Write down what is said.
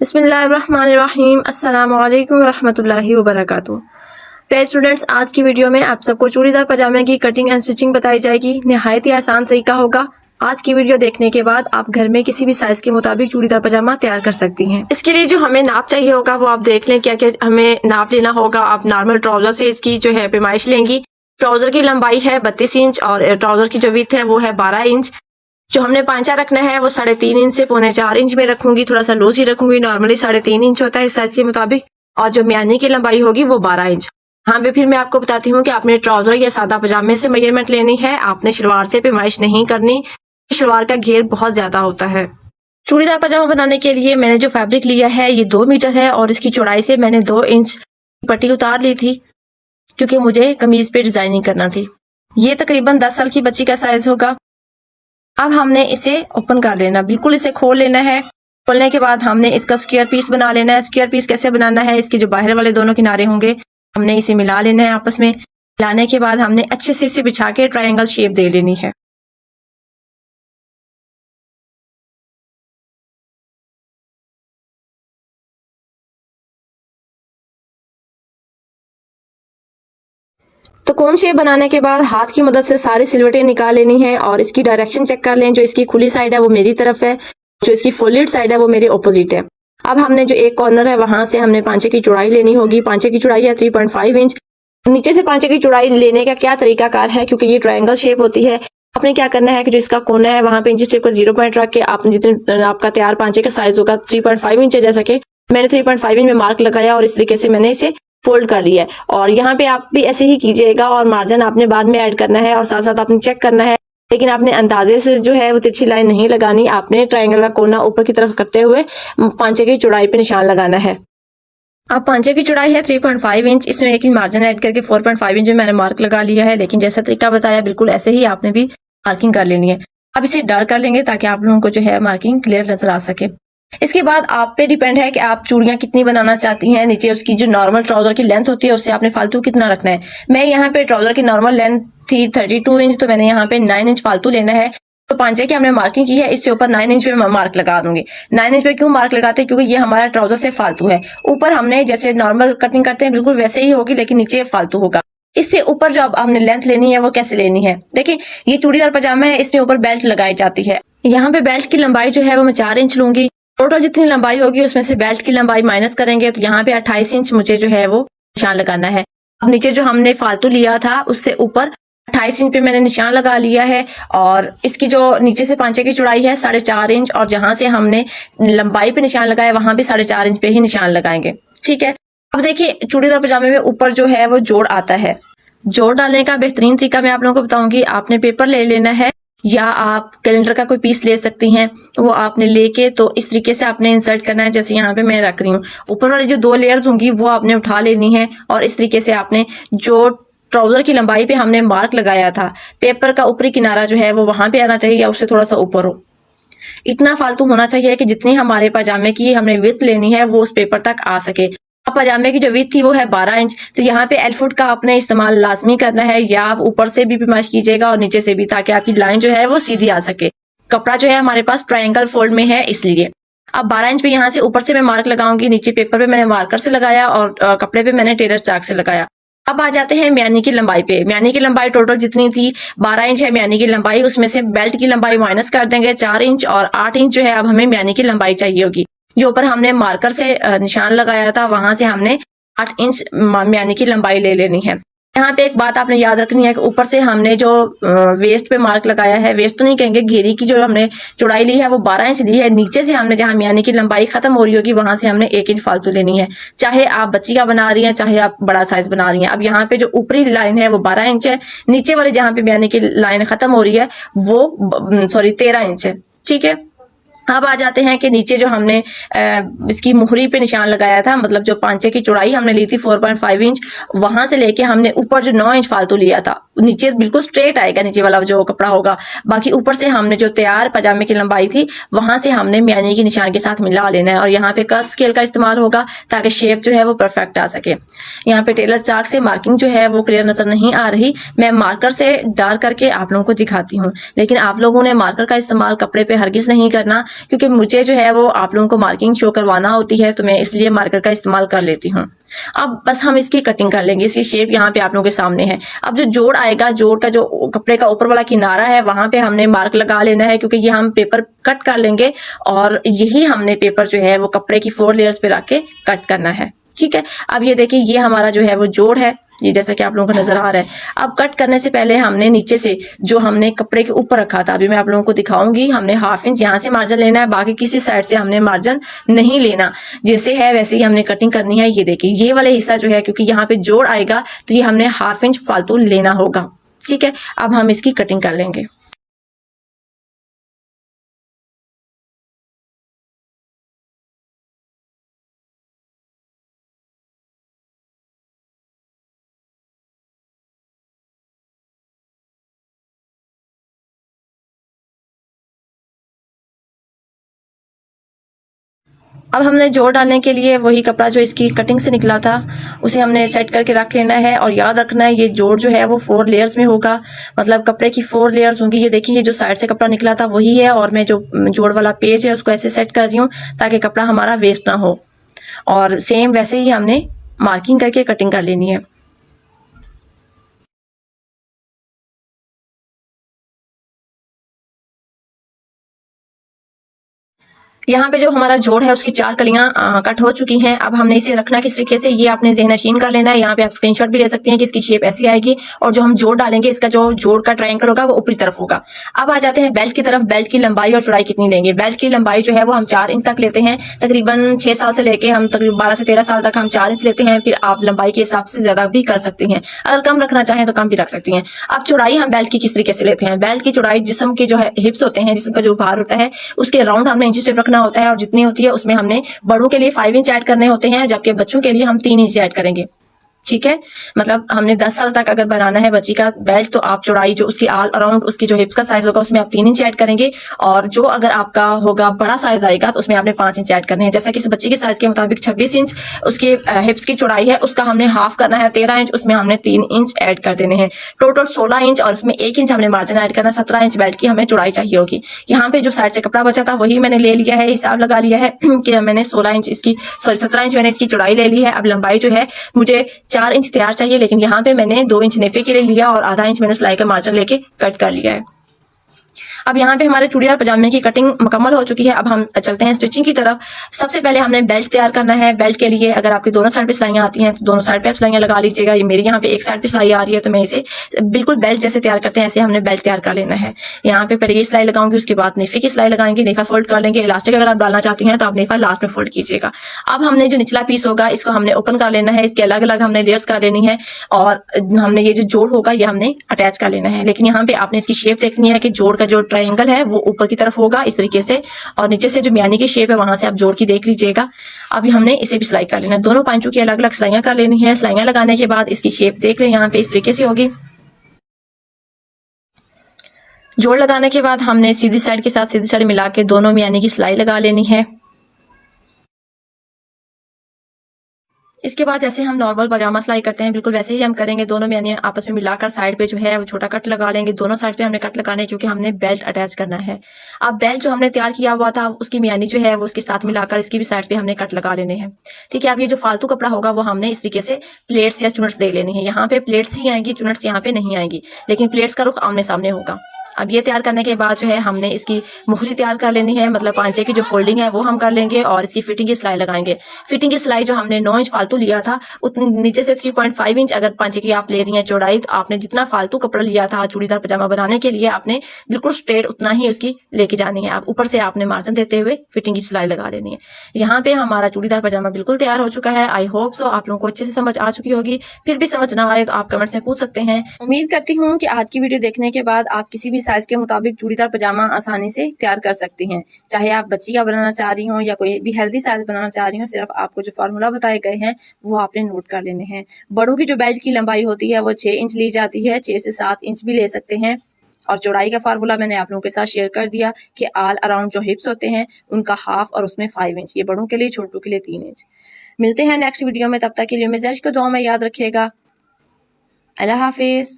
बिस्मिल्लाहिर्रहमानिर्रहीम अस्सलामु अलैकुम वरहमतुल्लाहि वबरकातुहू। प्यारे स्टूडेंट्स, आज की वीडियो में आप सबको चूड़ीदार पजामे की कटिंग एंड स्टिचिंग बताई जाएगी। निहायत ही आसान तरीका होगा। आज की वीडियो देखने के बाद आप घर में किसी भी साइज के मुताबिक चूड़ीदार पजामा तैयार कर सकती हैं। इसके लिए जो हमें नाप चाहिए होगा वो आप देख लें, क्या क्या हमें नाप लेना होगा। आप नॉर्मल ट्राउजर से इसकी जो है पैमाइश लेंगी। ट्राउजर की लंबाई है 32 इंच और ट्राउजर की जो विड्थ है वो है 12 इंच। जो हमने पांचा रखना है वो 3.5 इंच से 3.25 इंच में रखूंगी। थोड़ा सा लूज ही रखूंगी, नॉर्मली 3.5 इंच होता है इस साइज के मुताबिक। और जो म्यानी की लंबाई होगी वो 12 इंच। हाँ पे फिर मैं आपको बताती हूँ कि आपने ट्राउजर या सादा पजामे से मेजरमेंट लेनी है, आपने शलवार से पैमाइश नहीं करनी। शलवार का घेर बहुत ज्यादा होता है। चूड़ीदार पजामा बनाने के लिए मैंने जो फैब्रिक लिया है ये 2 मीटर है और इसकी चौड़ाई से मैंने 2 इंच पट्टी उतार ली थी क्योंकि मुझे कमीज पे डिजाइनिंग करना थी। ये तकरीबन 10 साल की बच्ची का साइज होगा। अब हमने इसे ओपन कर लेना, बिल्कुल इसे खोल लेना है। खोलने के बाद हमने इसका स्क्वायर पीस बना लेना है। स्क्वायर पीस कैसे बनाना है, इसके जो बाहर वाले दोनों किनारे होंगे हमने इसे मिला लेना है आपस में। मिलाने के बाद हमने अच्छे से इसे बिछा के ट्रायंगल शेप दे लेनी है। तो कौन शेप बनाने के बाद हाथ की मदद से सारी सिलवटें निकाल लेनी है और इसकी डायरेक्शन चेक कर लें। जो इसकी खुली साइड है वो मेरी तरफ है, जो इसकी फोल्डेड साइड है वो मेरे ऑपोजिट है। अब हमने जो एक कॉर्नर है वहां से हमने पांचे की चौड़ाई लेनी होगी। पांचे की चौड़ाई है 3.5 इंच। नीचे से पांचे की चौड़ाई लेने का क्या तरीकाकार है, क्योंकि ये ट्रायंगल शेप होती है। आपने क्या करना है कि जो इसका कोना है वहां पे इंची टेप का 0 पॉइंट रख के आपने जितने आपका तैयार पांचे का साइज होगा 3.5 इंच है, जैसा कि मैंने 3.5 इंच में मार्क लगाया और इस तरीके से मैंने इसे फोल्ड कर लिया है। और यहाँ पे आप भी ऐसे ही कीजिएगा और मार्जिन आपने बाद में ऐड करना है और साथ साथ आपने चेक करना है, लेकिन आपने अंदाजे से जो है वो तिरछी लाइन नहीं लगानी। आपने ट्रायंगल का कोना ऊपर की तरफ करते हुए पांचे की चौड़ाई पे निशान लगाना है। अब पांचे की चौड़ाई है 3.5 इंच, इसमें एक मार्जिन ऐड करके 4.5 इंच में मैंने मार्क लगा लिया है। लेकिन जैसा तरीका बताया बिल्कुल ऐसे ही आपने भी मार्किंग कर लेनी है। अब इसे डर कर लेंगे ताकि आप लोगों को जो है मार्किंग क्लियर नजर आ सके। इसके बाद आप पे डिपेंड है कि आप चूड़ियां कितनी बनाना चाहती हैं। नीचे उसकी जो नॉर्मल ट्राउजर की लेंथ होती है उससे आपने फालतू कितना रखना है। मैं यहाँ पे ट्राउजर की नॉर्मल लेंथ थी 32 इंच, तो मैंने यहाँ पे 9 इंच फालतू लेना है। तो पांचे की हमने मार्किंग की है, इससे ऊपर 9 इंच पे मार्क लगा दूंगी। 9 इंच पे क्यों मार्क लगाते हैं, क्योंकि ये हमारा ट्राउजर से फालतू है। ऊपर हमने जैसे नॉर्मल कटिंग करते हैं बिल्कुल वैसे ही होगी, लेकिन नीचे फालतू होगा। इससे ऊपर जो हमने लेंथ लेनी है वो कैसे लेनी है, देखिए ये चूड़ीदार पजामा है, इसमें ऊपर बेल्ट लगाई जाती है। यहाँ पे बेल्ट की लंबाई जो है वो मैं 4 इंच लूंगी। टोटल जितनी लंबाई होगी उसमें से बेल्ट की लंबाई माइनस करेंगे, तो यहाँ पे 28 इंच मुझे जो है वो निशान लगाना है। अब नीचे जो हमने फालतू लिया था उससे ऊपर 28 इंच पे मैंने निशान लगा लिया है। और इसकी जो नीचे से पांचे की चौड़ाई है 4.5 इंच और जहां से हमने लंबाई पे निशान लगाया वहां भी 4.5 इंच पे ही निशान लगाएंगे। ठीक है। अब देखिए चूड़ीदार पजामे में ऊपर जो है वो जोड़ आता है। जोड़ डालने का बेहतरीन तरीका मैं आप लोगों को बताऊंगी। आपने पेपर ले लेना है या आप कैलेंडर का कोई पीस ले सकती हैं, वो आपने लेके तो इस तरीके से आपने इंसर्ट करना है जैसे यहाँ पे मैं रख रही हूँ। ऊपर वाली जो 2 लेयर्स होंगी वो आपने उठा लेनी है और इस तरीके से आपने जो ट्राउजर की लंबाई पे हमने मार्क लगाया था, पेपर का ऊपरी किनारा जो है वो वहां पे आना चाहिए या उससे थोड़ा सा ऊपर हो। इतना फालतू होना चाहिए कि जितनी हमारे पजामे की हमने विड्थ लेनी है वो उस पेपर तक आ सके। अब पजामे की जो विड्थ थी वो है 12 इंच, तो यहाँ पे एल फुट का आपने इस्तेमाल लाजमी करना है, या आप ऊपर से भी पैमाइश कीजिएगा और नीचे से भी, ताकि आपकी लाइन जो है वो सीधी आ सके। कपड़ा जो है हमारे पास ट्रायंगल फोल्ड में है इसलिए। अब 12 इंच पे यहाँ से ऊपर से मैं मार्क लगाऊंगी। नीचे पेपर पे मैंने मार्कर से लगाया और कपड़े पे मैंने टेलर चाक से लगाया। अब आ जाते हैं म्यानी की लंबाई पे। म्यानी की लंबाई टोटल जितनी थी 12 इंच है म्यानी की लंबाई, उसमें से बेल्ट की लंबाई माइनस कर देंगे 4 इंच और 8 इंच जो है अब हमें म्यानी की लंबाई चाहिए होगी। जो ऊपर हमने मार्कर से निशान लगाया था वहां से हमने 8 इंच म्यानी की लंबाई ले लेनी है। यहाँ पे एक बात आपने याद रखनी है कि ऊपर से हमने जो वेस्ट पे मार्क लगाया है, वेस्ट तो नहीं कहेंगे, घेरी की जो हमने चौड़ाई ली है वो 12 इंच ली है। नीचे से हमने जहाँ म्यानी की लंबाई खत्म हो रही होगी वहां से हमने 1 इंच फालतू लेनी है। चाहे आप बच्ची का बना रही हैं चाहे आप बड़ा साइज बना रही हैं। अब यहाँ पे जो ऊपरी लाइन है वो 12 इंच है, नीचे वाले जहाँ पे म्यानी की लाइन खत्म हो रही है वो 13 इंच है। ठीक है। अब आ जाते हैं कि नीचे जो हमने इसकी मुहरी पे निशान लगाया था, मतलब जो पांचे की चौड़ाई हमने ली थी 4.5 इंच, वहां से लेके हमने ऊपर जो 9 इंच फालतू लिया था, नीचे बिल्कुल स्ट्रेट आएगा नीचे वाला जो कपड़ा होगा। बाकी ऊपर से हमने जो तैयार पजामे की लंबाई थी वहां से हमने म्यानी के निशान के साथ मिला लेना है और यहाँ पे कर्व स्केल का इस्तेमाल होगा ताकि शेप जो है वो परफेक्ट आ सके। यहाँ पे टेलर चाक से मार्किंग जो है वो क्लियर नजर नहीं आ रही, मैं मार्कर से डार्क करके आप लोगों को दिखाती हूँ, लेकिन आप लोगों ने मार्कर का इस्तेमाल कपड़े पे हरगिज नहीं करना। क्योंकि मुझे जो है वो आप लोगों को मार्किंग शो करवाना होती है, तो मैं इसलिए मार्कर का इस्तेमाल कर लेती हूँ। अब बस हम इसकी कटिंग कर लेंगे। इसकी शेप यहाँ पे आप लोगों के सामने है। अब जो जोड़ आएगा, जोड़ का जो कपड़े का ऊपर वाला किनारा है वहां पे हमने मार्क लगा लेना है, क्योंकि ये हम पेपर कट कर लेंगे और यही हमने पेपर जो है वो कपड़े की 4 लेयर्स पे रख के कट करना है। ठीक है, अब ये देखिए ये हमारा जो है वो जोड़ है, ये जैसा कि आप लोगों को नजर आ रहा है। अब कट करने से पहले हमने नीचे से जो हमने कपड़े के ऊपर रखा था, अभी मैं आप लोगों को दिखाऊंगी, हमने 1/2 इंच यहाँ से मार्जिन लेना है, बाकी किसी साइड से हमने मार्जिन नहीं लेना, जैसे है वैसे ही हमने कटिंग करनी है। ये देखिए ये वाला हिस्सा जो है, क्योंकि यहाँ पे जोड़ आएगा तो ये हमने 1/2 इंच फालतू लेना होगा। ठीक है, अब हम इसकी कटिंग कर लेंगे। अब हमने जोड़ डालने के लिए वही कपड़ा जो इसकी कटिंग से निकला था उसे हमने सेट करके रख लेना है, और याद रखना है ये जोड़ जो है वो 4 लेयर्स में होगा, मतलब कपड़े की 4 लेयर्स होंगी। ये देखिए ये जो साइड से कपड़ा निकला था वही है, और मैं जो जोड़ वाला पेज है उसको ऐसे सेट कर रही हूँ ताकि कपड़ा हमारा वेस्ट ना हो, और सेम वैसे ही हमने मार्किंग करके कटिंग कर लेनी है। यहाँ पे जो हमारा जोड़ है उसकी 4 कलियां कट हो चुकी हैं। अब हमने इसे रखना किस तरीके से, ये आपने ज़हन-नशीन कर लेना है। यहाँ पे आप स्क्रीनशॉट भी ले सकते हैं कि इसकी शेप ऐसी आएगी, और जो हम जोड़ डालेंगे इसका जो जोड़ का ट्रायंगल होगा वो ऊपरी तरफ होगा। अब आ जाते हैं बेल्ट की तरफ। बेल्ट की लंबाई और चौड़ाई कितनी लेंगे? बेल्ट की लंबाई जो है वो हम 4 इंच तक लेते हैं। तकरीबन 6 साल से लेके हम तकरीबन 12 से 13 साल तक हम 4 इंच लेते हैं। फिर आप लंबाई के हिसाब से ज्यादा भी कर सकती हैं, अगर कम रखना चाहें तो कम भी रख सकती हैं। अब चौड़ाई हम बेल्ट की किस तरीके से लेते हैं? बेल्ट की चौड़ाई जिस्म के जो है हिप्स होते हैं, जिस्म का जो भार होता है उसके राउंड हमने इंच टेप रखना होता है, और जितनी होती है उसमें हमने बड़ों के लिए 5 इंच ऐड करने होते हैं, जबकि बच्चों के लिए हम 3 इंच ऐड करेंगे। ठीक है, मतलब हमने 10 साल तक अगर बनाना है बच्ची का बेल्ट, तो आप चौड़ाई जो उसकी ऑल अराउंड उसकी जो हिप्स का साइज होगा उसमें आप 3 इंच ऐड करेंगे, और जो अगर आपका होगा बड़ा साइज आएगा तो उसमें आपने 5 इंच ऐड करने हैं। जैसा कि इस बच्ची के साइज के मुताबिक 26 इंच उसके हिप्स की चौड़ाई है, उसका हमने हाफ करना है 13 इंच, उसमें हमने 3 इंच ऐड कर देने हैं। टोटल 16 इंच, और उसमें 1 इंच हमने मार्जिन ऐड करना, 17 इंच बेल्ट की हमें चौड़ाई चाहिए होगी। यहाँ पे जो साइड से कपड़ा बचा था वही मैंने ले लिया है, हिसाब लगा लिया है कि मैंने 16 इंच इसकी 17 इंच मैंने इसकी चौड़ाई ले ली है। अब लंबाई जो है मुझे 4 इंच तैयार चाहिए, लेकिन यहाँ पे मैंने 2 इंच नेफे के लिए लिया और आधा इंच मैंने सिलाई का मार्जिन लेके कट कर लिया है। अब यहाँ पे हमारे चूड़ीदार पजामे की कटिंग मुकम्मल हो चुकी है। अब हम चलते हैं स्टिचिंग की तरफ। सबसे पहले हमने बेल्ट तैयार करना है। बेल्ट के लिए अगर आपकी दोनों साइड पे सिलाइयाँ आती हैं तो दोनों साइड पे आप सिलाइयाँ लगा लीजिएगा। ये मेरी यहाँ पे एक साइड पे सिलाई आ रही है, तो मैं इसे बिल्कुल बेल्ट जैसे तैयार करते हैं ऐसे हमने बेल्ट तैयार कर लेना है। यहाँ पे पहले ये सिलाई लगाऊंगी, उसके बाद नेफे की सिलाई लगाएंगे, नेफा फोल्ड कर लेंगे। इलास्टिक अगर आप डालना चाहती हैं तो आप नेफा लास्ट में फोल्ड कीजिएगा। अब हमने जो निचला पीस होगा इसको हमने ओपन कर लेना है, इसके अलग अलग हमने लेयर्स कर लेनी है, और हमने ये जो जोड़ होगा ये हमने अटैच कर लेना है। लेकिन यहाँ पे आपने इसकी शेप देखनी है कि जोड़ का जो ट्रायंगल है वो ऊपर की तरफ होगा इस तरीके से, और नीचे से जो म्यानी की शेप है वहां से आप जोड़ की देख लीजिएगा। अब हमने इसे भी सिलाई कर लेना है। दोनों पांचों की अलग अलग सिलाइयां कर लेनी है। सिलाइयां लगाने के बाद इसकी शेप देख लें, यहाँ पे इस तरीके से होगी। जोड़ लगाने के बाद हमने सीधी साइड के साथ सीधी साइड मिला के दोनों म्यानी की सिलाई लगा लेनी है। इसके बाद जैसे हम नॉर्मल पजामा सिलाई करते हैं बिल्कुल वैसे ही हम करेंगे। दोनों म्यानी आपस में मिलाकर साइड पे जो है वो छोटा कट लगा लेंगे। दोनों साइड पे हमने कट लगाने क्योंकि हमने बेल्ट अटैच करना है। अब बेल्ट जो हमने तैयार किया हुआ था उसकी म्यानी जो है वो उसके साथ मिलाकर इसकी भी साइड पे हमने कट लगा लेने हैं। ठीक है, अब ये जो फालतू कपड़ा होगा वो हमने इस तरीके से प्लेट्स या चुनट्स दे लेनी है। यहाँ पे प्लेट्स ही आएंगी, चुनट्स यहाँ पे नहीं आएंगी, लेकिन प्लेट्स का रुख आमने सामने होगा। अब ये तैयार करने के बाद जो है हमने इसकी मुहरी तैयार कर लेनी है, मतलब पांचे की जो फोल्डिंग है वो हम कर लेंगे, और इसकी फिटिंग की सिलाई लगाएंगे। फिटिंग की सिलाई जो हमने 9 इंच फालतू लिया था उतनी नीचे से 3.5 इंच अगर पांचे की आप ले रही हैं चौड़ाई, तो आपने जितना फालतू कपड़ा लिया था चूड़ीदार पजामा बनाने के लिए आपने बिल्कुल स्ट्रेट उतना ही उसकी लेके जानी है। आप ऊपर से आपने मार्जिन देते हुए फिटिंग की सिलाई लगा लेनी है। यहाँ पे हमारा चूड़ीदार पजामा बिल्कुल तैयार हो चुका है। आई होप सो आप लोगों को अच्छे से समझ आ चुकी होगी। फिर भी समझ ना आए तो आप कमेंट्स में पूछ सकते हैं। उम्मीद करती हूँ कि आज की वीडियो देखने के बाद आप किसी भी साइज के मुताबिक चूड़ीदार पजामा आसानी से तैयार कर सकती हैं। चाहे आप बच्ची का बनाना चाह रही हो या कोई भी हेल्दी साइज बनाना चाह रही हो, सिर्फ आपको जो फार्मूला बताए गए हैं वो आपने नोट कर लेने हैं। बड़ों की जो बेल्ट की लंबाई होती है वो 6 इंच ली जाती है, 6 से 7 इंच भी ले सकते हैं। और चौड़ाई का फार्मूला मैंने आप लोगों के साथ शेयर कर दिया कि ऑल अराउंड जो हिप्स होते हैं उनका हाफ और उसमें 5 इंच, ये बड़ों के लिए, छोटों के लिए 3 इंच। मिलते हैं नेक्स्ट वीडियो में, तब तक के लिए मेसेज को दुआ में याद रखिएगा। अल्लाह हाफिज।